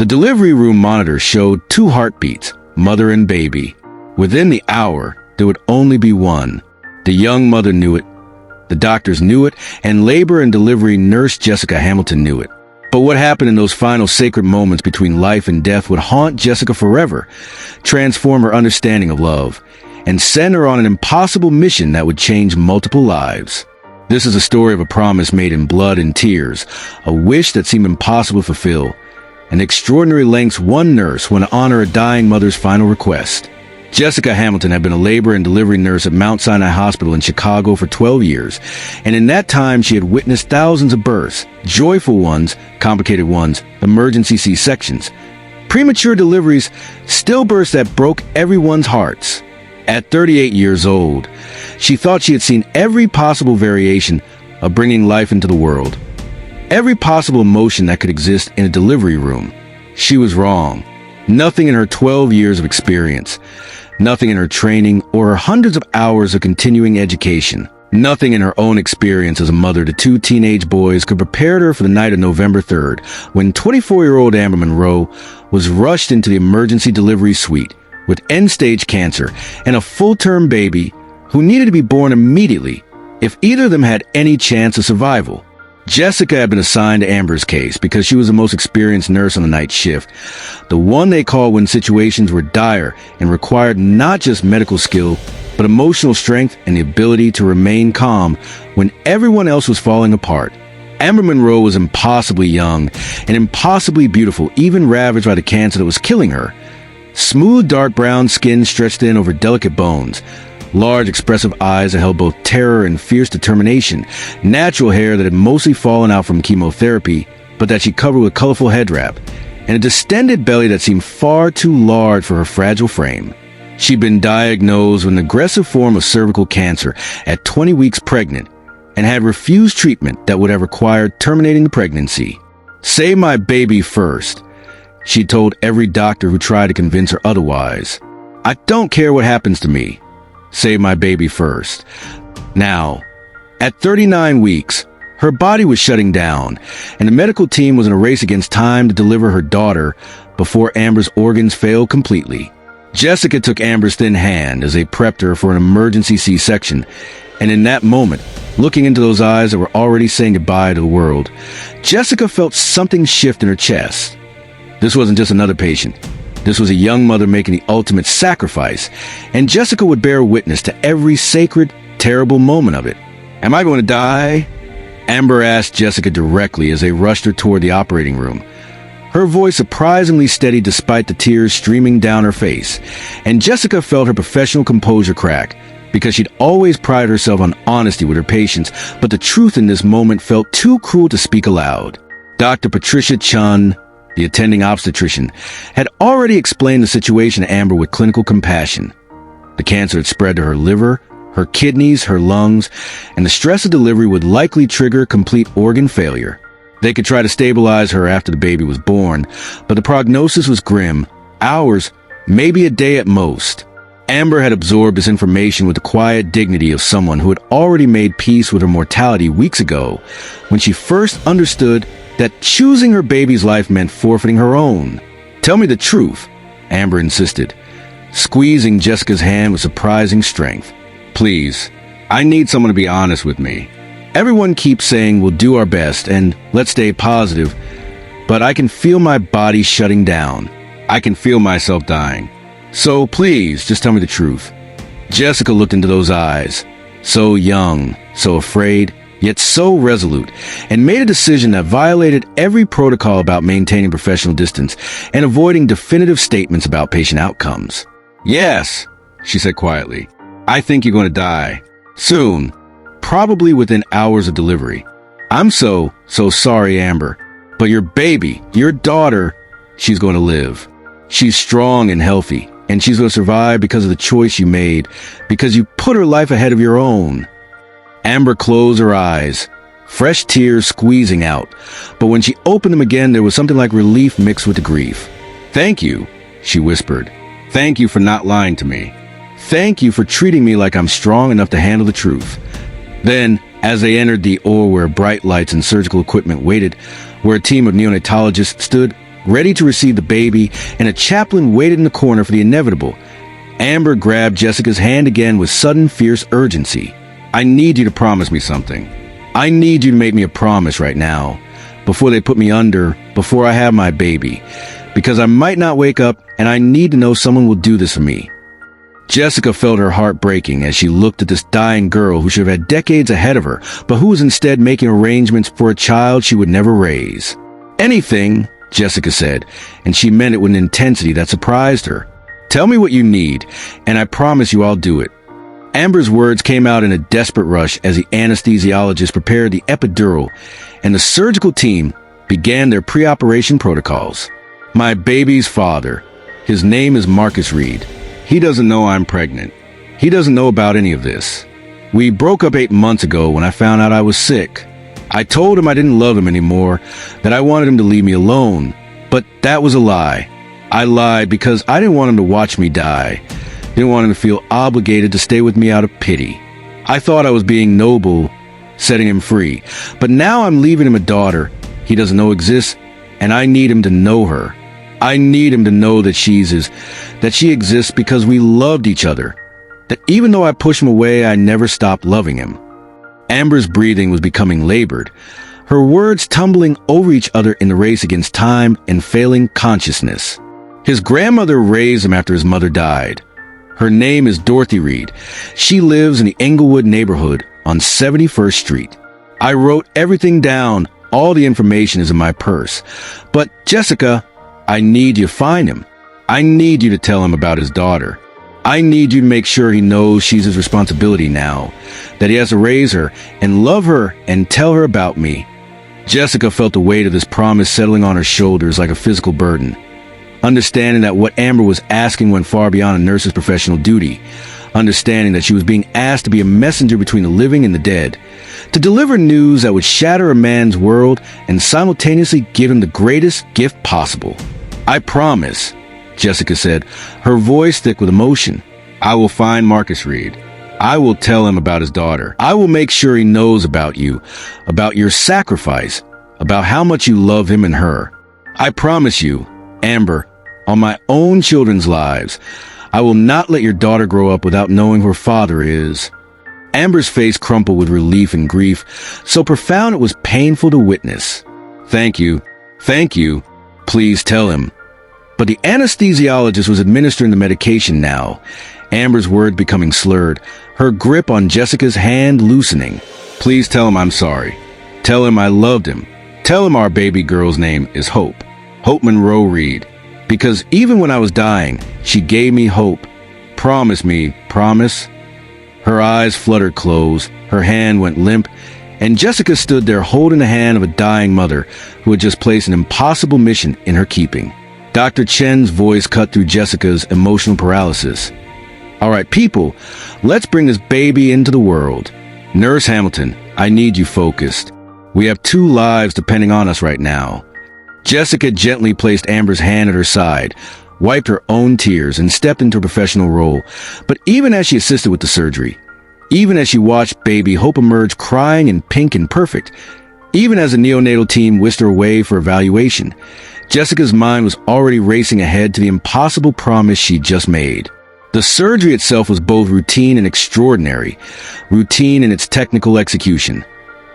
The delivery room monitor showed 2 heartbeats, mother and baby. Within the hour, there would only be one. The young mother knew it, the doctors knew it, and labor and delivery nurse Jessica Hamilton knew it. But what happened in those final sacred moments between life and death would haunt Jessica forever, transform her understanding of love, and send her on an impossible mission that would change multiple lives. This is a story of a promise made in blood and tears, a wish that seemed impossible to fulfill, and extraordinary lengths one nurse went to honor a dying mother's final request. Jessica Hamilton had been a labor and delivery nurse at Mount Sinai Hospital in Chicago for 12 years, and in that time she had witnessed thousands of births, joyful ones, complicated ones, emergency C-sections, premature deliveries, stillbirths that broke everyone's hearts. At 38 years old, she thought she had seen every possible variation of bringing life into the world, every possible emotion that could exist in a delivery room. She was wrong. Nothing in her 12 years of experience, nothing in her training or her hundreds of hours of continuing education, nothing in her own experience as a mother to 2 teenage boys could prepare her for the night of November 3rd, when 24-year-old Amber Monroe was rushed into the emergency delivery suite with end-stage cancer and a full-term baby who needed to be born immediately if either of them had any chance of survival. Jessica had been assigned to Amber's case because she was the most experienced nurse on the night shift, the one they called when situations were dire and required not just medical skill, but emotional strength and the ability to remain calm when everyone else was falling apart. Amber Monroe was impossibly young and impossibly beautiful, even ravaged by the cancer that was killing her. Smooth, dark brown skin stretched in over delicate bones, large, expressive eyes that held both terror and fierce determination, natural hair that had mostly fallen out from chemotherapy, but that she covered with colorful head wrap, and a distended belly that seemed far too large for her fragile frame. She'd been diagnosed with an aggressive form of cervical cancer at 20 weeks pregnant and had refused treatment that would have required terminating the pregnancy. "Save my baby first," she told every doctor who tried to convince her otherwise. "I don't care what happens to me. Save my baby first." Now, at 39 weeks, her body was shutting down, and the medical team was in a race against time to deliver her daughter before Amber's organs failed completely. Jessica took Amber's thin hand as they prepped her for an emergency C-section, and in that moment, looking into those eyes that were already saying goodbye to the world, Jessica felt something shift in her chest. This wasn't just another patient. This was a young mother making the ultimate sacrifice, and Jessica would bear witness to every sacred, terrible moment of it. "Am I going to die?" Amber asked Jessica directly as they rushed her toward the operating room. Her voice surprisingly steady despite the tears streaming down her face, and Jessica felt her professional composure crack, because she'd always prided herself on honesty with her patients, but the truth in this moment felt too cruel to speak aloud. Dr. Patricia Chun, the attending obstetrician, had already explained the situation to Amber with clinical compassion. The cancer had spread to her liver, her kidneys, her lungs, and the stress of delivery would likely trigger complete organ failure. They could try to stabilize her after the baby was born, but the prognosis was grim. Hours, maybe a day at most. Amber had absorbed this information with the quiet dignity of someone who had already made peace with her mortality weeks ago, when she first understood that choosing her baby's life meant forfeiting her own. "Tell me the truth," Amber insisted, squeezing Jessica's hand with surprising strength. "Please, I need someone to be honest with me. Everyone keeps saying we'll do our best and let's stay positive, but I can feel my body shutting down. I can feel myself dying. So please, just tell me the truth." Jessica looked into those eyes, so young, so afraid, yet so resolute, and made a decision that violated every protocol about maintaining professional distance and avoiding definitive statements about patient outcomes. "Yes," she said quietly, "I think you're going to die. Soon. Probably within hours of delivery. I'm so sorry, Amber. But your baby, your daughter, she's going to live. She's strong and healthy, and she's going to survive because of the choice you made, because you put her life ahead of your own." Amber closed her eyes, fresh tears squeezing out, but when she opened them again, there was something like relief mixed with the grief. "Thank you," she whispered. "Thank you for not lying to me. Thank you for treating me like I'm strong enough to handle the truth." Then, as they entered the OR where bright lights and surgical equipment waited, where a team of neonatologists stood ready to receive the baby, and a chaplain waited in the corner for the inevitable. Amber grabbed Jessica's hand again with sudden, fierce urgency. I need you to promise me something. I need you to make me a promise right now, before they put me under, before I have my baby, because I might not wake up, and I need to know someone will do this for me. Jessica felt her heart breaking as she looked at this dying girl who should have had decades ahead of her, but who was instead making arrangements for a child she would never raise. Anything, Jessica said, and she meant it with an intensity that surprised her. Tell me what you need, and I promise you I'll do it. Amber's words came out in a desperate rush as the anesthesiologist prepared the epidural, and the surgical team began their pre-operation protocols. My baby's father. His name is Marcus Reed. He doesn't know I'm pregnant. He doesn't know about any of this. We broke up 8 months ago when I found out I was sick. I told him I didn't love him anymore, that I wanted him to leave me alone. But that was a lie. I lied because I didn't want him to watch me die. Didn't want him to feel obligated to stay with me out of pity. I thought I was being noble, setting him free. But now I'm leaving him a daughter he doesn't know exists, and I need him to know her. I need him to know that she exists because we loved each other. That even though I pushed him away, I never stopped loving him. Amber's breathing was becoming labored, her words tumbling over each other in the race against time and failing consciousness. His grandmother raised him after his mother died. Her name is Dorothy Reed. She lives in the Englewood neighborhood on 71st Street. I wrote everything down. All the information is in my purse. But, Jessica, I need you to find him. I need you to tell him about his daughter. I need you to make sure he knows she's his responsibility now, that he has to raise her and love her and tell her about me. Jessica felt the weight of this promise settling on her shoulders like a physical burden. Understanding that what Amber was asking went far beyond a nurse's professional duty. Understanding that she was being asked to be a messenger between the living and the dead. To deliver news that would shatter a man's world and simultaneously give him the greatest gift possible. I promise, Jessica said, her voice thick with emotion. I will find Marcus Reed. I will tell him about his daughter. I will make sure he knows about you, about your sacrifice, about how much you love him and her. I promise you, Amber, on my own children's lives, I will not let your daughter grow up without knowing who her father is. Amber's face crumpled with relief and grief, so profound it was painful to witness. Thank you. Thank you. Please tell him. But the anesthesiologist was administering the medication now, Amber's words becoming slurred, her grip on Jessica's hand loosening. Please tell him I'm sorry. Tell him I loved him. Tell him our baby girl's name is Hope. Hope Monroe Reed. Because even when I was dying, she gave me hope. Promise me, promise. Her eyes fluttered closed, her hand went limp, and Jessica stood there holding the hand of a dying mother who had just placed an impossible mission in her keeping. Dr. Chen's voice cut through Jessica's emotional paralysis. All right, people, let's bring this baby into the world. Nurse Hamilton, I need you focused. We have 2 lives depending on us right now. Jessica gently placed Amber's hand at her side, wiped her own tears, and stepped into her professional role. But even as she assisted with the surgery, even as she watched baby Hope emerge crying and pink and perfect, even as the neonatal team whisked her away for evaluation, Jessica's mind was already racing ahead to the impossible promise she'd just made. The surgery itself was both routine and extraordinary, routine in its technical execution,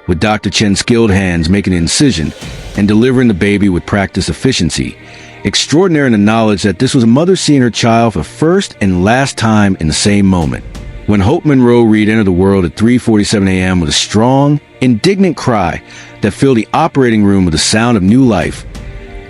with Dr. Chen's skilled hands making an incision and delivering the baby with practiced efficiency. Extraordinary in the knowledge that this was a mother seeing her child for first and last time in the same moment. When Hope Monroe Reed entered the world at 3:47 a.m. with a strong, indignant cry that filled the operating room with the sound of new life,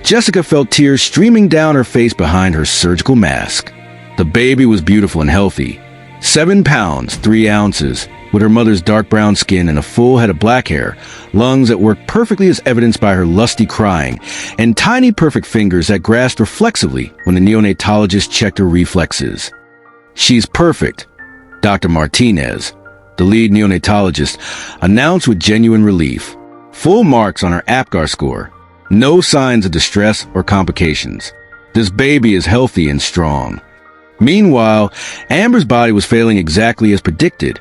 Jessica felt tears streaming down her face behind her surgical mask. The baby was beautiful and healthy. 7 pounds, 3 ounces, with her mother's dark brown skin and a full head of black hair, lungs that worked perfectly as evidenced by her lusty crying, and tiny perfect fingers that grasped reflexively when the neonatologist checked her reflexes. She's perfect, Dr. Martinez, the lead neonatologist, announced with genuine relief. Full marks on her APGAR score. No signs of distress or complications. This baby is healthy and strong. Meanwhile, Amber's body was failing exactly as predicted.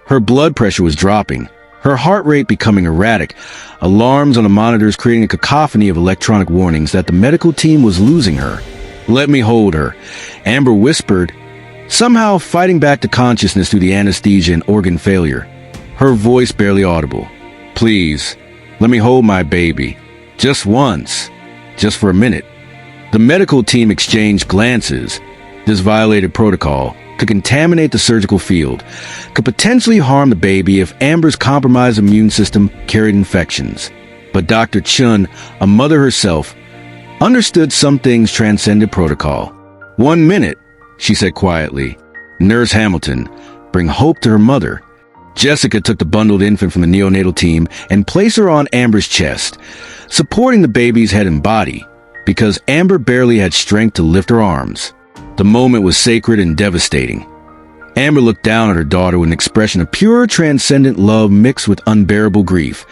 Her blood pressure was dropping, her heart rate becoming erratic, alarms on the monitors creating a cacophony of electronic warnings that the medical team was losing her. "Let me hold her," Amber whispered, somehow fighting back to consciousness through the anesthesia and organ failure, her voice barely audible. "Please, let me hold my baby. Just once. Just for a minute." The medical team exchanged glances. This violated protocol, could contaminate the surgical field, could potentially harm the baby if Amber's compromised immune system carried infections. But Dr. Chun, a mother herself, understood some things transcended protocol. "1 minute," she said quietly. "Nurse Hamilton, bring hope to her mother." Jessica took the bundled infant from the neonatal team and placed her on Amber's chest, supporting the baby's head and body, because Amber barely had strength to lift her arms. The moment was sacred and devastating. Amber looked down at her daughter with an expression of pure, transcendent love mixed with unbearable grief,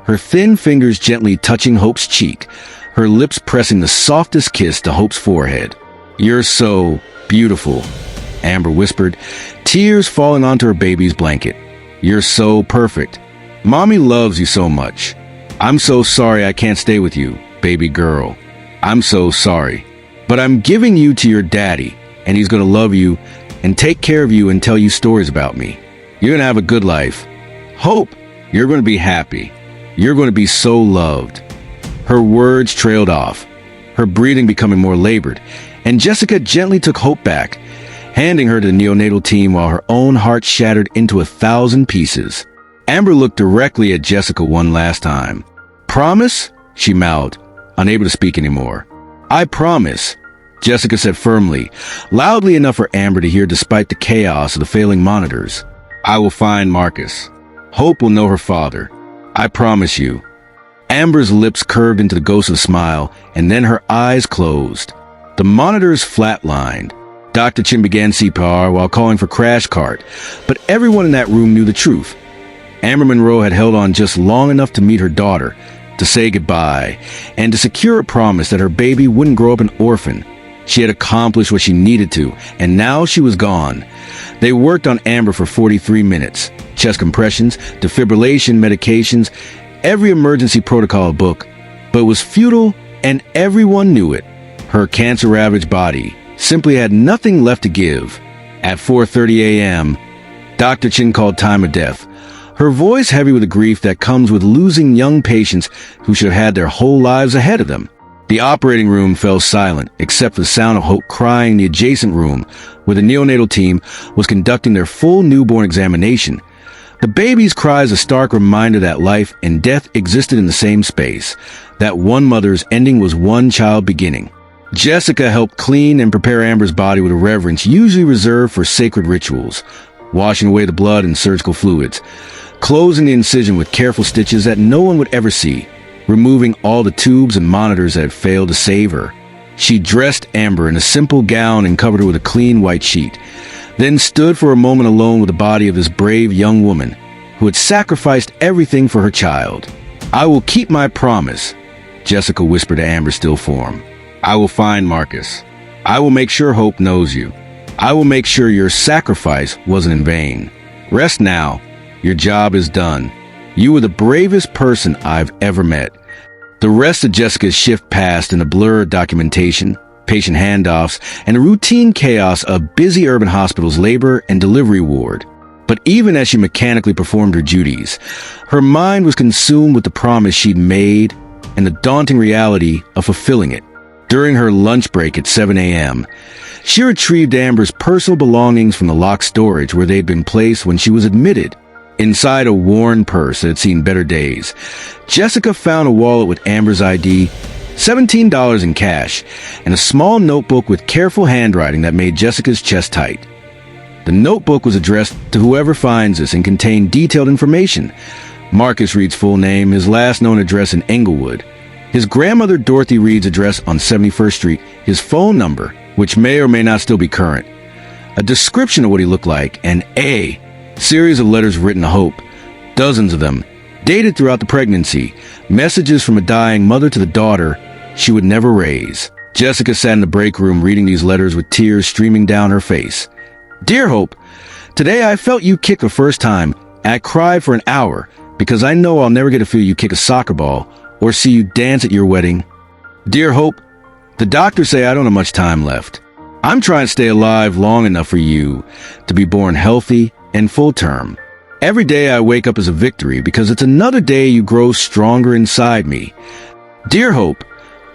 her thin fingers gently touching Hope's cheek, her lips pressing the softest kiss to Hope's forehead. "You're so beautiful," Amber whispered, tears falling onto her baby's blanket. "You're so perfect. Mommy loves you so much. I'm so sorry I can't stay with you, baby girl. I'm so sorry. But I'm giving you to your daddy, and he's going to love you and take care of you and tell you stories about me. You're going to have a good life. Hope, you're going to be happy. You're going to be so loved." Her words trailed off, her breathing becoming more labored, and Jessica gently took Hope back, handing her to the neonatal team while her own heart shattered into 1,000 pieces. Amber looked directly at Jessica one last time. "Promise?" she mouthed, unable to speak anymore. "I promise," Jessica said firmly, loudly enough for Amber to hear despite the chaos of the failing monitors. "I will find Marcus. Hope will know her father. I promise you." Amber's lips curved into the ghost of a smile, and then her eyes closed. The monitors flatlined. Dr. Chin began CPR while calling for crash cart, but everyone in that room knew the truth. Amber Monroe had held on just long enough to meet her daughter, to say goodbye, and to secure a promise that her baby wouldn't grow up an orphan. She had accomplished what she needed to, and now she was gone. They worked on Amber for 43 minutes. Chest compressions, defibrillation medications, every emergency protocol book. But it was futile, and everyone knew it. Her cancer-ravaged body simply had nothing left to give. At 4:30 a.m., Dr. Chin called time of death, her voice heavy with the grief that comes with losing young patients who should have had their whole lives ahead of them. The operating room fell silent, except for the sound of Hope crying in the adjacent room, where the neonatal team was conducting their full newborn examination. The baby's cries a stark reminder that life and death existed in the same space, that one mother's ending was one child beginning. Jessica helped clean and prepare Amber's body with a reverence usually reserved for sacred rituals, washing away the blood and surgical fluids, closing the incision with careful stitches that no one would ever see, removing all the tubes and monitors that had failed to save her. She dressed Amber in a simple gown and covered her with a clean white sheet, then stood for a moment alone with the body of this brave young woman who had sacrificed everything for her child. "I will keep my promise," Jessica whispered to Amber's still form. "I will find Marcus. I will make sure Hope knows you. I will make sure your sacrifice wasn't in vain. Rest now. Your job is done. You were the bravest person I've ever met." The rest of Jessica's shift passed in a blur of documentation, patient handoffs, and the routine chaos of busy urban hospital's labor and delivery ward. But even as she mechanically performed her duties, her mind was consumed with the promise she'd made and the daunting reality of fulfilling it. During her lunch break at 7 a.m., she retrieved Amber's personal belongings from the locked storage where they'd been placed when she was admitted. Inside a worn purse that had seen better days, Jessica found a wallet with Amber's ID, $17 in cash, and a small notebook with careful handwriting that made Jessica's chest tight. The notebook was addressed to whoever finds this and contained detailed information. Marcus Reed's full name, his last known address in Englewood, his grandmother Dorothy Reed's address on 71st Street, his phone number, which may or may not still be current, a description of what he looked like, and a series of letters written to Hope, dozens of them, dated throughout the pregnancy, messages from a dying mother to the daughter she would never raise. Jessica sat in the break room reading these letters with tears streaming down her face. "Dear Hope, today I felt you kick the first time, and I cried for an hour, because I know I'll never get to feel you kick a soccer ball or see you dance at your wedding. Dear Hope, the doctors say I don't have much time left. I'm trying to stay alive long enough for you to be born healthy and full term. Every day I wake up as a victory because it's another day you grow stronger inside me. Dear Hope,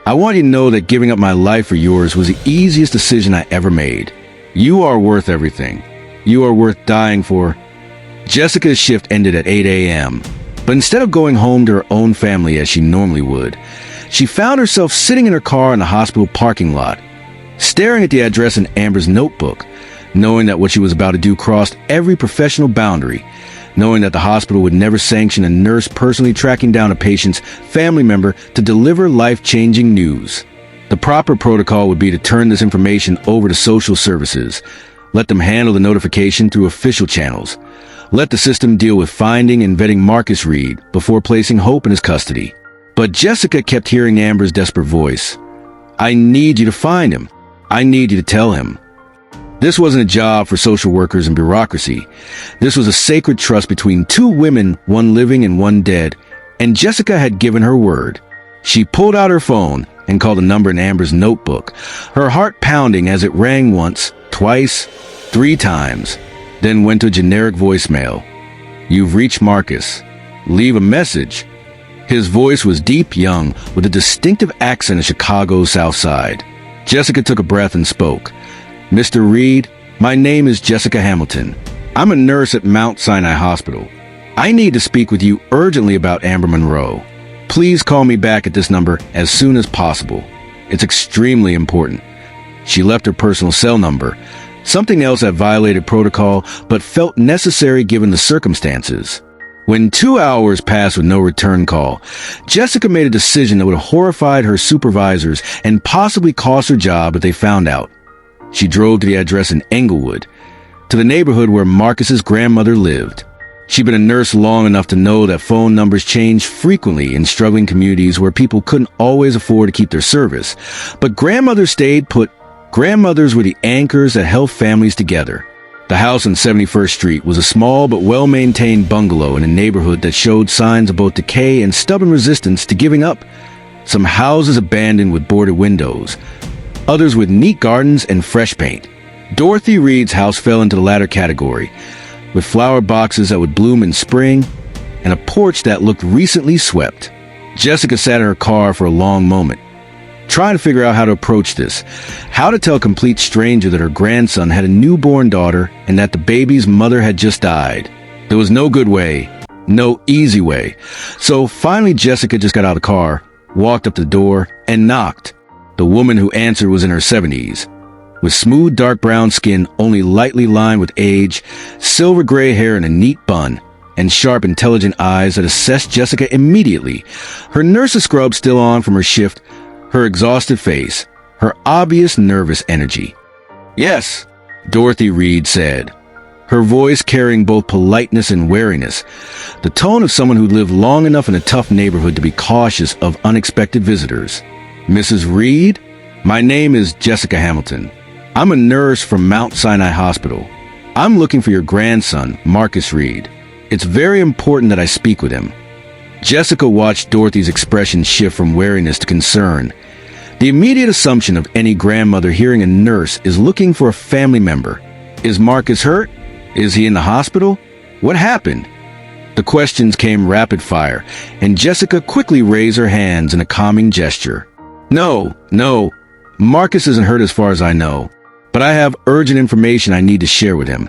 I want you to know that giving up my life for yours was the easiest decision I ever made. You are worth everything. You are worth dying for. Jessica's shift ended at 8 a.m., but instead of going home to her own family as she normally would, she found herself sitting in her car in the hospital parking lot, staring at the address in Amber's notebook, knowing that what she was about to do crossed every professional boundary, knowing that the hospital would never sanction a nurse personally tracking down a patient's family member to deliver life-changing news. The proper protocol would be to turn this information over to social services, let them handle the notification through official channels, let the system deal with finding and vetting Marcus Reed before placing Hope in his custody. But Jessica kept hearing Amber's desperate voice. I need you to find him. I need you to tell him. This wasn't a job for social workers and bureaucracy. This was a sacred trust between two women, one living and one dead, and Jessica had given her word. She pulled out her phone and called a number in Amber's notebook, her heart pounding as it rang once, twice, 3 times, then went to a generic voicemail. You've reached Marcus. Leave a message. His voice was deep, young, with a distinctive accent of Chicago's South Side. Jessica took a breath and spoke. Mr. Reed, my name is Jessica Hamilton. I'm a nurse at Mount Sinai Hospital. I need to speak with you urgently about Amber Monroe. Please call me back at this number as soon as possible. It's extremely important. She left her personal cell number, something else that violated protocol but felt necessary given the circumstances. When 2 hours passed with no return call, Jessica made a decision that would have horrified her supervisors and possibly cost her job if they found out. She drove to the address in Englewood, to the neighborhood where Marcus's grandmother lived. She'd been a nurse long enough to know that phone numbers changed frequently in struggling communities where people couldn't always afford to keep their service. But grandmothers stayed put. Grandmothers were the anchors that held families together. The house on 71st Street was a small but well-maintained bungalow in a neighborhood that showed signs of both decay and stubborn resistance to giving up. Some houses abandoned with boarded windows, others with neat gardens and fresh paint. Dorothy Reed's house fell into the latter category, with flower boxes that would bloom in spring and a porch that looked recently swept. Jessica sat in her car for a long moment, trying to figure out how to approach this, how to tell a complete stranger that her grandson had a newborn daughter and that the baby's mother had just died. There was no good way, no easy way. So finally Jessica just got out of the car, walked up to the door, and knocked. The woman who answered was in her 70s, with smooth dark brown skin only lightly lined with age, silver gray hair in a neat bun, and sharp intelligent eyes that assessed Jessica immediately, her nurse's scrub still on from her shift, her exhausted face, her obvious nervous energy. Yes, Dorothy Reed said, her voice carrying both politeness and wariness, the tone of someone who lived long enough in a tough neighborhood to be cautious of unexpected visitors. Mrs. Reed, my name is Jessica Hamilton. I'm a nurse from Mount Sinai Hospital. I'm looking for your grandson, Marcus Reed. It's very important that I speak with him. Jessica watched Dorothy's expression shift from wariness to concern. The immediate assumption of any grandmother hearing a nurse is looking for a family member. Is Marcus hurt? Is he in the hospital? What happened? The questions came rapid fire, and Jessica quickly raised her hands in a calming gesture. No, Marcus isn't hurt as far as I know, but I have urgent information I need to share with him,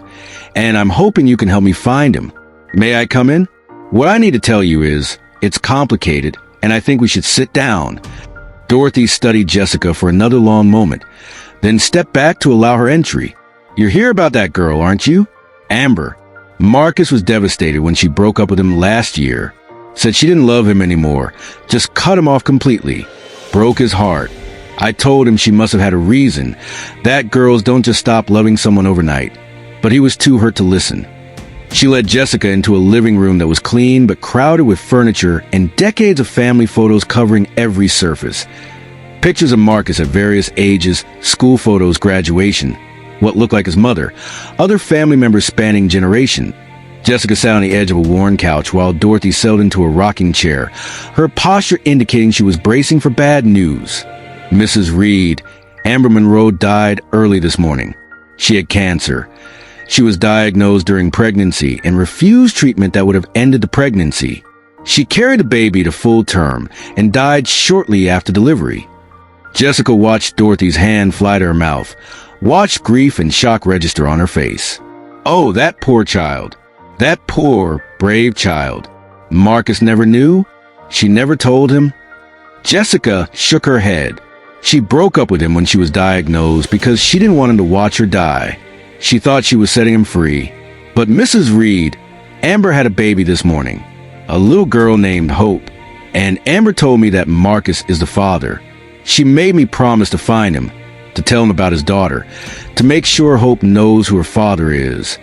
and I'm hoping you can help me find him. May I come in? What I need to tell you is, it's complicated, and I think we should sit down. Dorothy studied Jessica for another long moment, then stepped back to allow her entry. You're here about that girl, aren't you? Amber. Marcus was devastated when she broke up with him last year. Said she didn't love him anymore, just cut him off completely. Broke his heart. I told him she must have had a reason, that girls don't just stop loving someone overnight. But he was too hurt to listen. She led Jessica into a living room that was clean but crowded with furniture and decades of family photos covering every surface. Pictures of Marcus at various ages, school photos, graduation, what looked like his mother, other family members spanning generation. Jessica sat on the edge of a worn couch while Dorothy settled into a rocking chair, her posture indicating she was bracing for bad news. Mrs. Reed, Amber Monroe, died early this morning. She had cancer. She was diagnosed during pregnancy and refused treatment that would have ended the pregnancy. She carried the baby to full term and died shortly after delivery. Jessica watched Dorothy's hand fly to her mouth, watched grief and shock register on her face. Oh, that poor child. That poor, brave child. Marcus never knew? She never told him? Jessica shook her head. She broke up with him when she was diagnosed because she didn't want him to watch her die. She thought she was setting him free. But Mrs. Reed, Amber had a baby this morning, a little girl named Hope, and Amber told me that Marcus is the father. She made me promise to find him, to tell him about his daughter, to make sure Hope knows who her father is.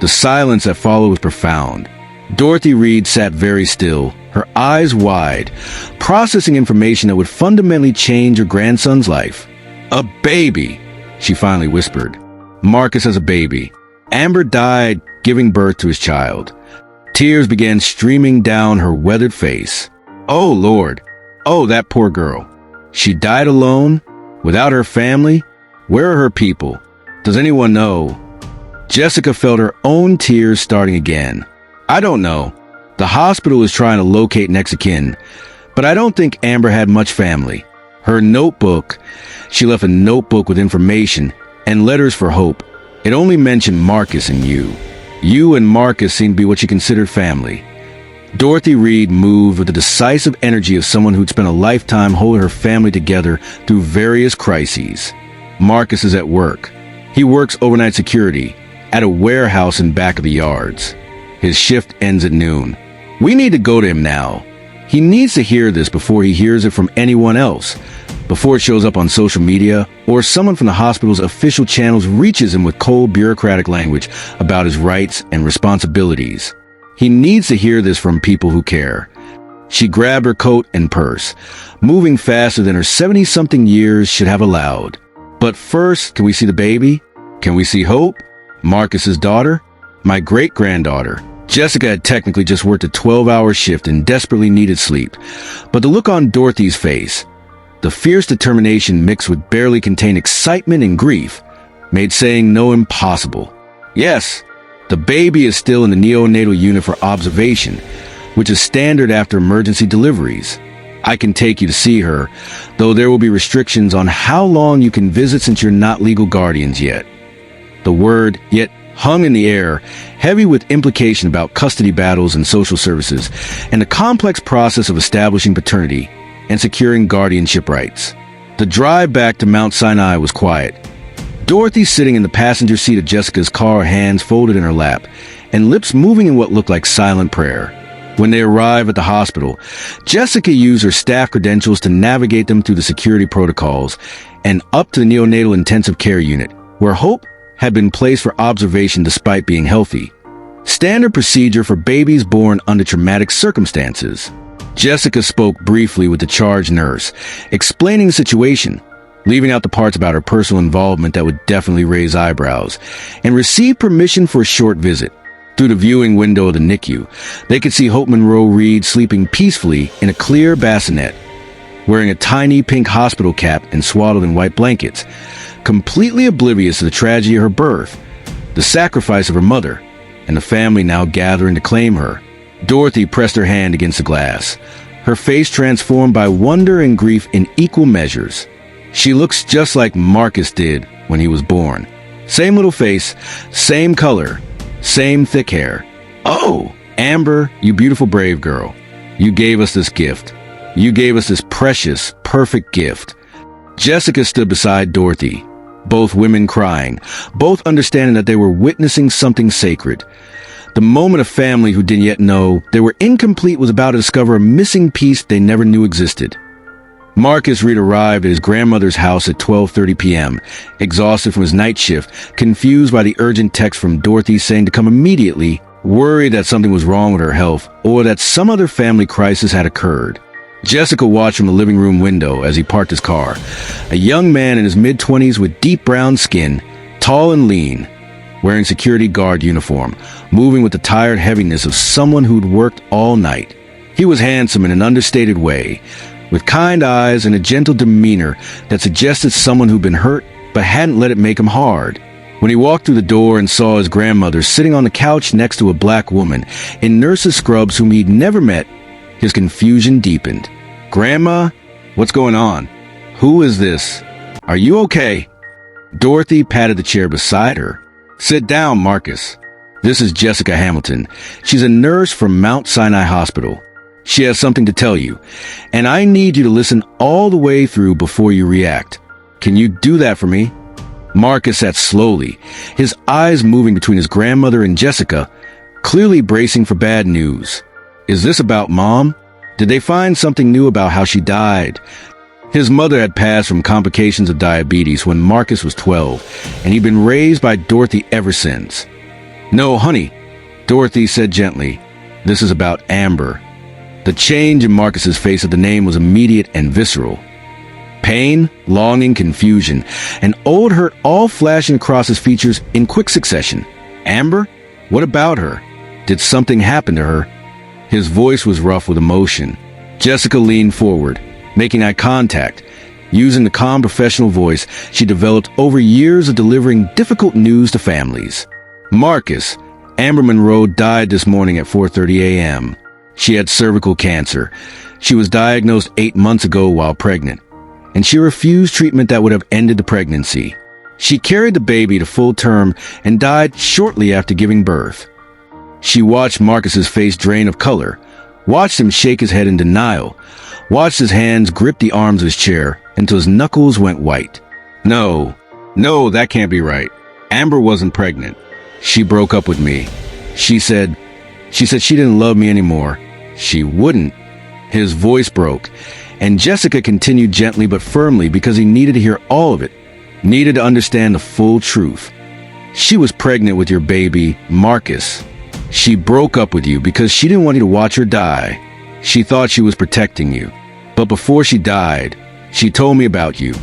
The silence that followed was profound. Dorothy Reed sat very still, her eyes wide, processing information that would fundamentally change her grandson's life. A baby, she finally whispered. Marcus has a baby. Amber died giving birth to his child. Tears began streaming down her weathered face. Oh, Lord. Oh, that poor girl. She died alone, without her family. Where are her people? Does anyone know? Jessica felt her own tears starting again. I don't know. The hospital is trying to locate next of kin, but I don't think Amber had much family. Her notebook, she left a notebook with information and letters for Hope. It only mentioned Marcus and you. You and Marcus seemed to be what she considered family. Dorothy Reed moved with the decisive energy of someone who'd spent a lifetime holding her family together through various crises. Marcus is at work. He works overnight security at a warehouse in back of the yards. His shift ends at noon. We need to go to him now. He needs to hear this before he hears it from anyone else, before it shows up on social media or someone from the hospital's official channels reaches him with cold bureaucratic language about his rights and responsibilities. He needs to hear this from people who care. She grabbed her coat and purse, moving faster than her 70-something years should have allowed. But first, can we see the baby? Can we see Hope? Marcus's daughter? My great-granddaughter. Jessica had technically just worked a 12-hour shift and desperately needed sleep. But the look on Dorothy's face, the fierce determination mixed with barely contained excitement and grief, made saying no impossible. Yes, the baby is still in the neonatal unit for observation, which is standard after emergency deliveries. I can take you to see her, though there will be restrictions on how long you can visit since you're not legal guardians yet. The word yet hung in the air, heavy with implication about custody battles and social services, and the complex process of establishing paternity and securing guardianship rights. The drive back to Mount Sinai was quiet. Dorothy sitting in the passenger seat of Jessica's car, hands folded in her lap, and lips moving in what looked like silent prayer. When they arrived at the hospital, Jessica used her staff credentials to navigate them through the security protocols and up to the neonatal intensive care unit, where Hope had been placed for observation despite being healthy. Standard procedure for babies born under traumatic circumstances. Jessica spoke briefly with the charge nurse, explaining the situation, leaving out the parts about her personal involvement that would definitely raise eyebrows, and received permission for a short visit. Through the viewing window of the NICU, they could see Hope Monroe Reed sleeping peacefully in a clear bassinet, wearing a tiny pink hospital cap and swaddled in white blankets, completely oblivious to the tragedy of her birth, the sacrifice of her mother, and the family now gathering to claim her. Dorothy pressed her hand against the glass, her face transformed by wonder and grief in equal measures. She looks just like Marcus did when he was born. Same little face, same color, same thick hair. Oh, Amber, you beautiful brave girl. You gave us this gift. You gave us this precious, perfect gift. Jessica stood beside Dorothy, both women crying, both understanding that they were witnessing something sacred. The moment a family who didn't yet know they were incomplete was about to discover a missing piece they never knew existed. Marcus Reed arrived at his grandmother's house at 12:30 p.m., exhausted from his night shift, confused by the urgent text from Dorothy saying to come immediately, worried that something was wrong with her health or that some other family crisis had occurred. Jessica watched from the living room window as he parked his car, a young man in his mid-20s with deep brown skin, tall and lean, wearing security guard uniform, moving with the tired heaviness of someone who'd worked all night. He was handsome in an understated way, with kind eyes and a gentle demeanor that suggested someone who'd been hurt but hadn't let it make him hard. When he walked through the door and saw his grandmother sitting on the couch next to a black woman in nurse's scrubs whom he'd never met, his confusion deepened. "Grandma? What's going on? Who is this? Are you okay?" Dorothy patted the chair beside her. "Sit down, Marcus. This is Jessica Hamilton. She's a nurse from Mount Sinai Hospital. She has something to tell you, and I need you to listen all the way through before you react. Can you do that for me?" Marcus sat slowly, his eyes moving between his grandmother and Jessica, clearly bracing for bad news. Is this about Mom? Did they find something new about how she died? His mother had passed from complications of diabetes when Marcus was 12, and he'd been raised by Dorothy ever since. "No, honey," Dorothy said gently. "This is about Amber." The change in Marcus's face at the name was immediate and visceral. Pain, longing, confusion, and old hurt all flashing across his features in quick succession. Amber? What about her? Did something happen to her? His voice was rough with emotion. Jessica leaned forward, making eye contact, using the calm professional voice she developed over years of delivering difficult news to families. "Marcus, Amber Monroe died this morning at 4:30 a.m. She had cervical cancer. She was diagnosed 8 months ago while pregnant, and she refused treatment that would have ended the pregnancy. She carried the baby to full term and died shortly after giving birth." She watched Marcus's face drain of color, watched him shake his head in denial, watched his hands grip the arms of his chair until his knuckles went white. No, that can't be right. Amber wasn't pregnant. She broke up with me. She said she didn't love me anymore. She wouldn't. His voice broke, and Jessica continued gently but firmly because he needed to hear all of it, needed to understand the full truth. She was pregnant with your baby, Marcus. She broke up with you because she didn't want you to watch her die. She thought she was protecting you. But before she died, she told me about you.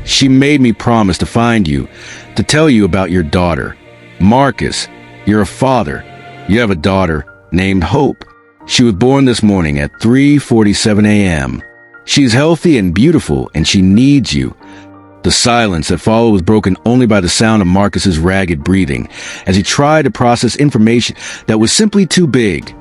She made me promise to find you, to tell you about your daughter. Marcus, you're a father. You have a daughter named Hope. She was born this morning at 3:47 a.m. She's healthy and beautiful, and she needs you. The silence that followed was broken only by the sound of Marcus's ragged breathing as he tried to process information that was simply too big,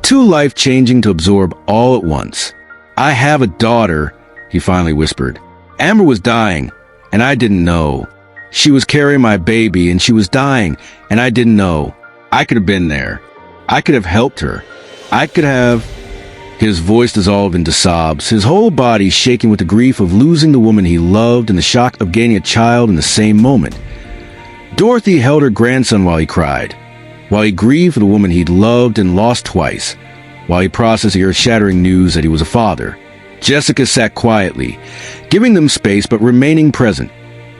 too life-changing to absorb all at once. "I have a daughter," he finally whispered. "Amber was dying, and I didn't know. She was carrying my baby, and she was dying, and I didn't know. I could have been there. I could have helped her. I could have..." His voice dissolved into sobs, his whole body shaking with the grief of losing the woman he loved and the shock of gaining a child in the same moment. Dorothy held her grandson while he cried, while he grieved for the woman he'd loved and lost twice, while he processed the earth-shattering news that he was a father. Jessica sat quietly, giving them space but remaining present,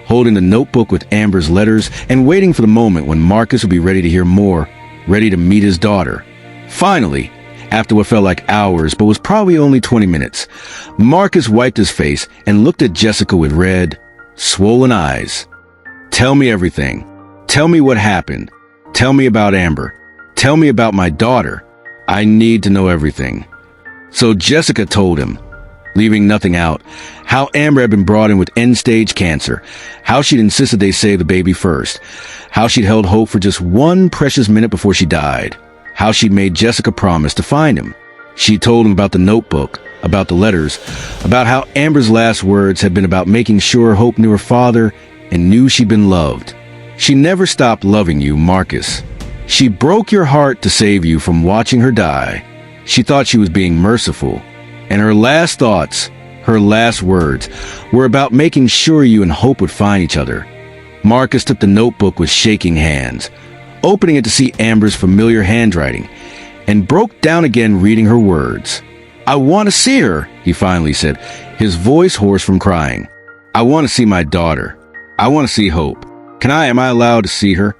holding the notebook with Amber's letters and waiting for the moment when Marcus would be ready to hear more, ready to meet his daughter. Finally, after what felt like hours but was probably only 20 minutes, Marcus wiped his face and looked at Jessica with red, swollen eyes. "Tell me everything. Tell me what happened. Tell me about Amber. Tell me about my daughter. I need to know everything." So Jessica told him, leaving nothing out, how Amber had been brought in with end-stage cancer, how she'd insisted they save the baby first, how she'd held hope for just one precious minute before she died, how she'd made Jessica promise to find him. She told him about the notebook, about the letters, about how Amber's last words had been about making sure Hope knew her father and knew she'd been loved. She never stopped loving you, Marcus. She broke your heart to save you from watching her die. She thought she was being merciful, and her last thoughts, her last words, were about making sure you and Hope would find each other. Marcus took the notebook with shaking hands, opening it to see Amber's familiar handwriting, and broke down again reading her words. "I want to see her," he finally said, his voice hoarse from crying. "I want to see my daughter. I want to see Hope. Am I allowed to see her?"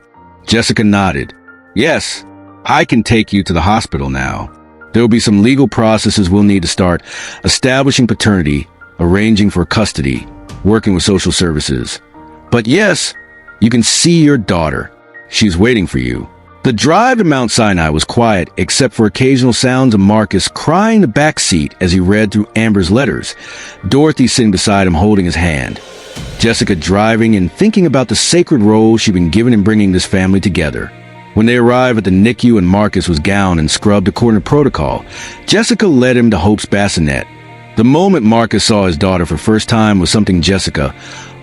Jessica nodded. "Yes, I can take you to the hospital now. There will be some legal processes we'll need to start, establishing paternity, arranging for custody, working with social services. But yes, you can see your daughter." She's waiting for you." The drive to Mount Sinai was quiet except for occasional sounds of Marcus crying in the back seat as he read through Amber's letters, Dorothy sitting beside him holding his hand, Jessica driving and thinking about the sacred role she'd been given in bringing this family together. When they arrived at the NICU and Marcus was gowned and scrubbed according to protocol, Jessica led him to Hope's bassinet. The moment Marcus saw his daughter for the first time was something Jessica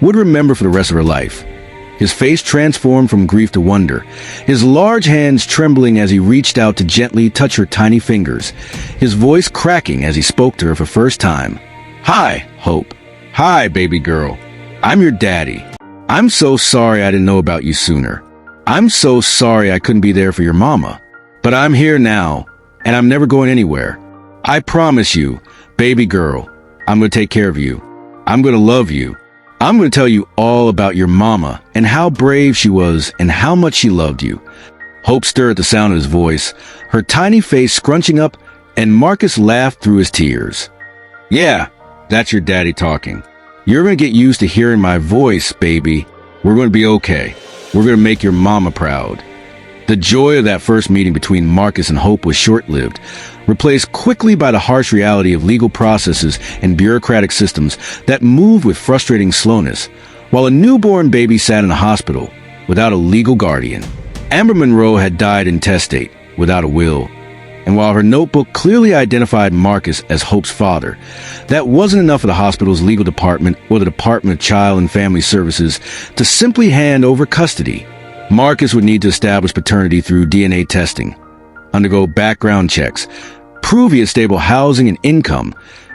would remember for the rest of her life. His face transformed from grief to wonder, his large hands trembling as he reached out to gently touch her tiny fingers, his voice cracking as he spoke to her for the first time. "Hi, Hope. Hi, baby girl. I'm your daddy. I'm so sorry I didn't know about you sooner. I'm so sorry I couldn't be there for your mama. But I'm here now, and I'm never going anywhere. I promise you, baby girl, I'm going to take care of you. I'm going to love you. I'm going to tell you all about your mama and how brave she was and how much she loved you." Hope stirred at the sound of his voice, her tiny face scrunching up, and Marcus laughed through his tears. "Yeah, that's your daddy talking. You're going to get used to hearing my voice, baby. We're going to be okay. We're going to make your mama proud." The joy of that first meeting between Marcus and Hope was short-lived, replaced quickly by the harsh reality of legal processes and bureaucratic systems that moved with frustrating slowness, while a newborn baby sat in a hospital without a legal guardian. Amber Monroe had died intestate, without a will, and while her notebook clearly identified Marcus as Hope's father, that wasn't enough for the hospital's legal department or the Department of Child and Family Services to simply hand over custody. Marcus would need to establish paternity through DNA testing, undergo background checks, prove he had stable housing and income,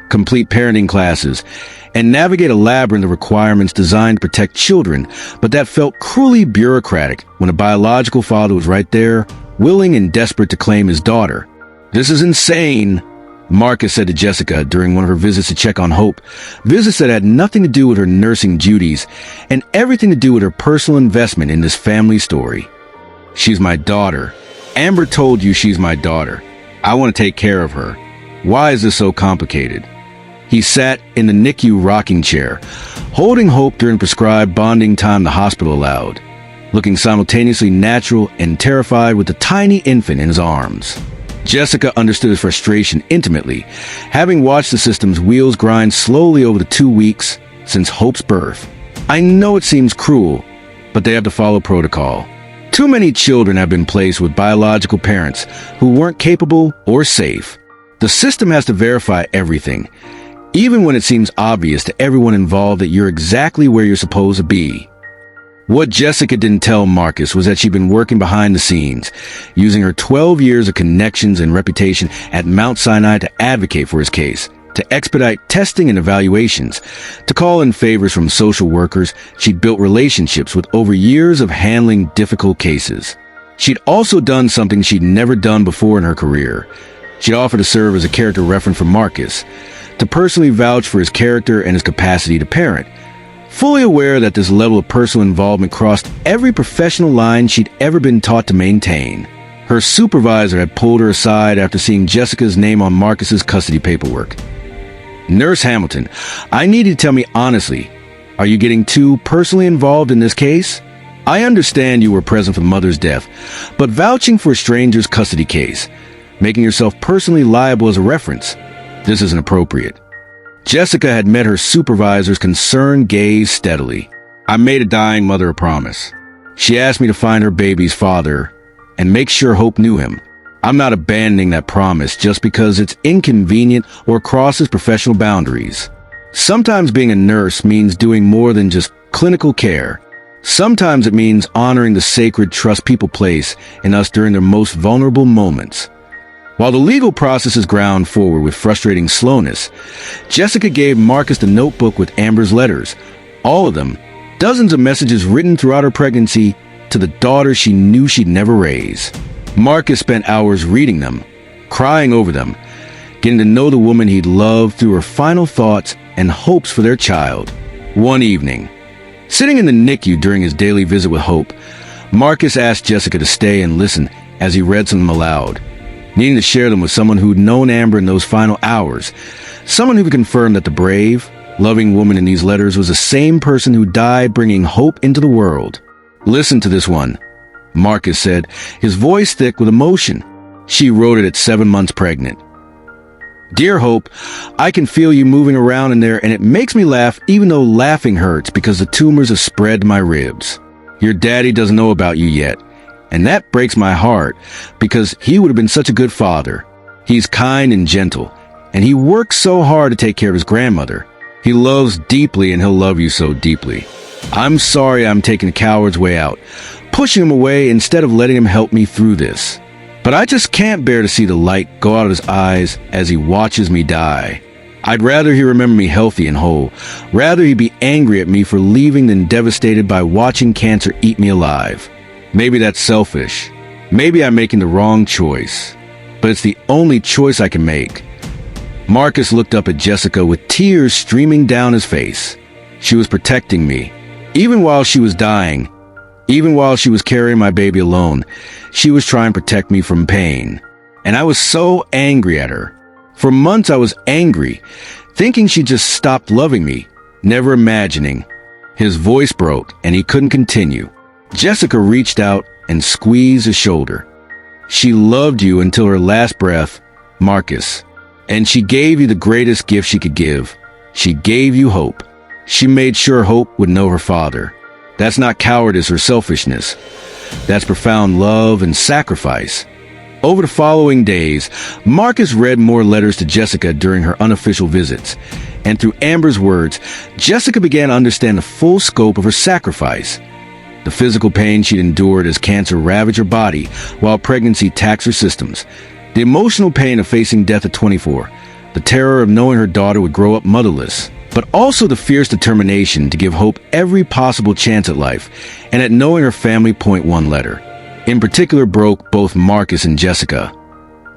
complete parenting classes, and navigate a labyrinth of requirements designed to protect children, but that felt cruelly bureaucratic when a biological father was right there, willing and desperate to claim his daughter. "This is insane," Marcus said to Jessica during one of her visits to check on Hope, visits that had nothing to do with her nursing duties and everything to do with her personal investment in this family story. "She's my daughter. Amber told you she's my daughter. I want to take care of her. Why is this so complicated?" He sat in the NICU rocking chair, holding Hope during prescribed bonding time the hospital allowed, looking simultaneously natural and terrified with the tiny infant in his arms. Jessica understood his frustration intimately, having watched the system's wheels grind slowly over the 2 weeks since Hope's birth. "I know it seems cruel, but they have to follow protocol. Too many children have been placed with biological parents who weren't capable or safe. The system has to verify everything, even when it seems obvious to everyone involved that you're exactly where you're supposed to be." What Jessica didn't tell Marcus was that she'd been working behind the scenes, using her 12 years of connections and reputation at Mount Sinai to advocate for his case, to expedite testing and evaluations, to call in favors from social workers. She'd built relationships with over years of handling difficult cases. She'd also done something she'd never done before in her career. She'd offered to serve as a character reference for Marcus, to personally vouch for his character and his capacity to parent, fully aware that this level of personal involvement crossed every professional line she'd ever been taught to maintain. Her supervisor had pulled her aside after seeing Jessica's name on Marcus's custody paperwork. "Nurse Hamilton, I need you to tell me honestly, are you getting too personally involved in this case? I understand you were present for the mother's death, but vouching for a stranger's custody case, making yourself personally liable as a reference, this isn't appropriate." Jessica had met her supervisor's concerned gaze steadily. "I made a dying mother a promise. She asked me to find her baby's father and make sure Hope knew him. I'm not abandoning that promise just because it's inconvenient or crosses professional boundaries. Sometimes being a nurse means doing more than just clinical care. Sometimes it means honoring the sacred trust people place in us during their most vulnerable moments." While the legal processes ground forward with frustrating slowness, Jessica gave Marcus the notebook with Amber's letters, all of them, dozens of messages written throughout her pregnancy to the daughter she knew she'd never raise. Marcus spent hours reading them, crying over them, getting to know the woman he'd loved through her final thoughts and hopes for their child. One evening, sitting in the NICU during his daily visit with Hope, Marcus asked Jessica to stay and listen as he read some of them aloud, needing to share them with someone who'd known Amber in those final hours, someone who could confirm that the brave, loving woman in these letters was the same person who died bringing hope into the world. "Listen to this one," Marcus said, his voice thick with emotion. She wrote it at 7 months pregnant. Dear Hope, I can feel you moving around in there, and it makes me laugh even though laughing hurts because the tumors have spread to my ribs. Your daddy doesn't know about you yet, and that breaks my heart because he would have been such a good father. He's kind and gentle, and he works so hard to take care of his grandmother. He loves deeply, and he'll love you so deeply. I'm sorry I'm taking the coward's way out, pushing him away instead of letting him help me through this. But I just can't bear to see the light go out of his eyes as he watches me die. I'd rather he remember me healthy and whole, rather he be angry at me for leaving than devastated by watching cancer eat me alive. Maybe that's selfish. Maybe I'm making the wrong choice. But it's the only choice I can make. Marcus looked up at Jessica with tears streaming down his face. She was protecting me. Even while she was dying, even while she was carrying my baby alone, she was trying to protect me from pain. And I was so angry at her. For months I was angry, thinking she just stopped loving me, never imagining. His voice broke and he couldn't continue. Jessica reached out and squeezed his shoulder. She loved you until her last breath, Marcus. And she gave you the greatest gift she could give. She gave you hope. She made sure Hope would know her father. That's not cowardice or selfishness. That's profound love and sacrifice. Over the following days, Marcus read more letters to Jessica during her unofficial visits. And through Amber's words, Jessica began to understand the full scope of her sacrifice. The physical pain she'd endured as cancer ravaged her body while pregnancy taxed her systems. The emotional pain of facing death at 24. The terror of knowing her daughter would grow up motherless. But also the fierce determination to give Hope every possible chance at life, and at knowing her family point one letter. In particular broke both Marcus and Jessica.